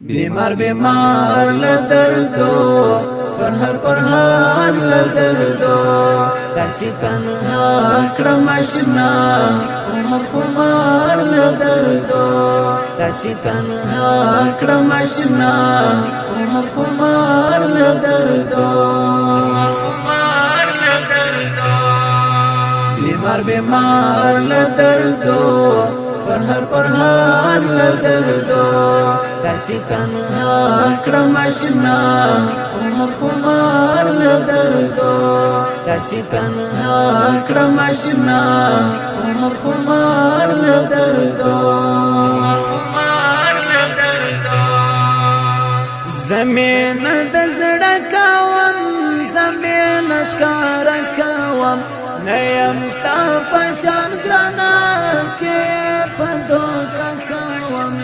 بیمار بیمار لدردو پر هر لدردو تاچی تنها کرم اشنا عمر خمار لدردو تاچی تنها کرم اشنا عمر خمار لدردو بیمار بیمار لدردو پر هر لدردو تاچی تنها کرم اشنا عمر خمار لدردو تاچی تنها کرم اشنا عمر خمار لدردو زمین دزړه کوم زمین اشکار کوم نیم ستا پشان زرانا چه پدوکا کوم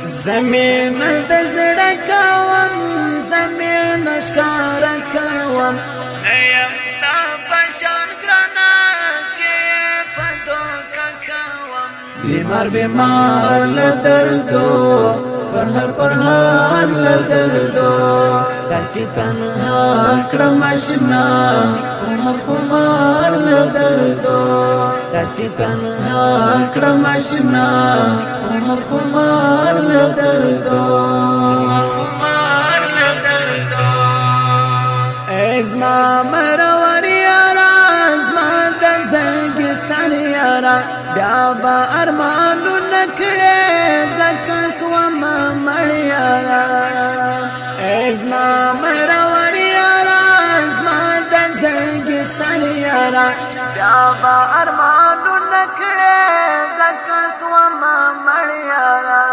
زمین دزړه کوم زمین اشکار کوم نیم ستا پشان زرانا چه پدوکا کوم بیمار بیمار لدردو پر هر لدردو تاچی تنها کرم اشنا عمر خمار لدردو تاچی تنها کرم اشنا عمر خمار لدردو ازما مرور یارا ازما دزنگ سر یارا بیا با ارمانو نکڑے زکس وما مر یارا ازما مرور یارا ازما دزنگ سر یارا بیا با ارمانو نکڑے زکس وما مر یارا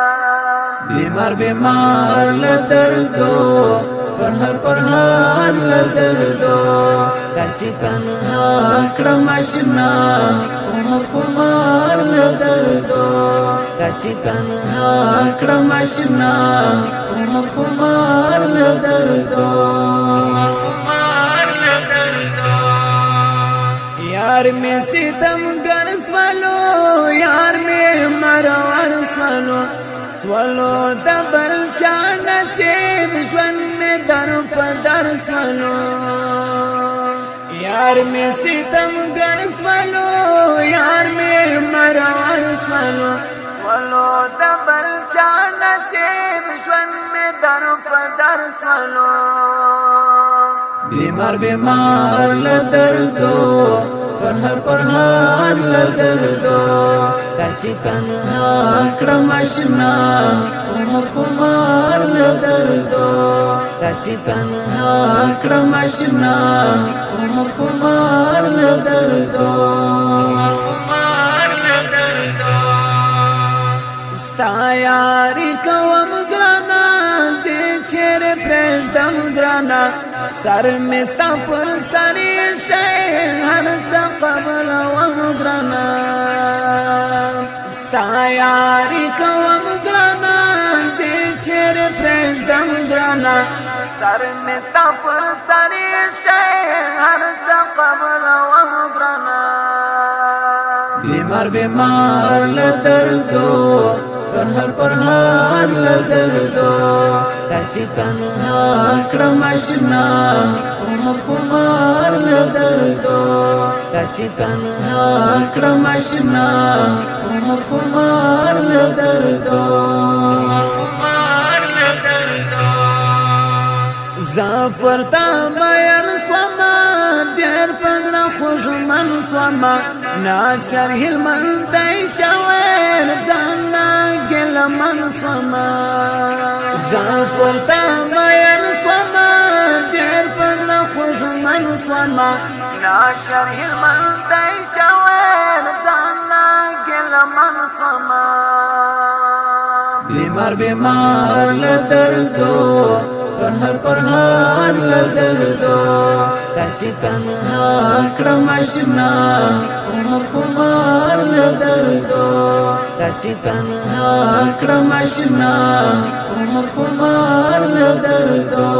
بیمار بیمار لدردو پر هر لدردو تاچی تنها کرم اشنا عمر خمار لدردو تاچی تنها کرم اشنا عمر خمار لدردو یار میں ستم گر سوالو یار میں مرور سوالو سوالو دبل چان سیب جون میں در پدر سوالو یار میں ستم گر سوالو یار میں مرور سوالو سوالو دبل چان سیب جون میں در پدر سوالو بیمار بیمار لدردو پر هر لدردو تاچی تنها کرم اشنا عمر خمار لدردو تاچی تنها کرم اشنا عمر خمار لدردو ستا یاری کوم گرانا زی چیر پریشدم گرانا سر مستا پر سری شئی هر چا قبل و گرانا ستا یاری کوم گرانا زی چیر پریشدم گرانا سر مستا پر سری شئی هر چا قبل و گرانا بیمار بیمار لدردو پر هر لدردو تاچی تنها کرم اشنا عمر خمار لدردو تاچی تنها کرم اشنا عمر خمار لدردو زافر تا بیان سوما دیر پزڑا خوش من سوما ناصر هلمن دی شویر جانا گل من سوما زافر تا بیان سوما دیر پزڑا خوش من سوما ناصر هلمن دی شویر جانا گل من سوما بیمار بیمار لدردو پر هر لدردو تاچی تنها کرم اشنا عمر خمار لدردو تاچی تنها کرم اشنا عمر خمار لدردو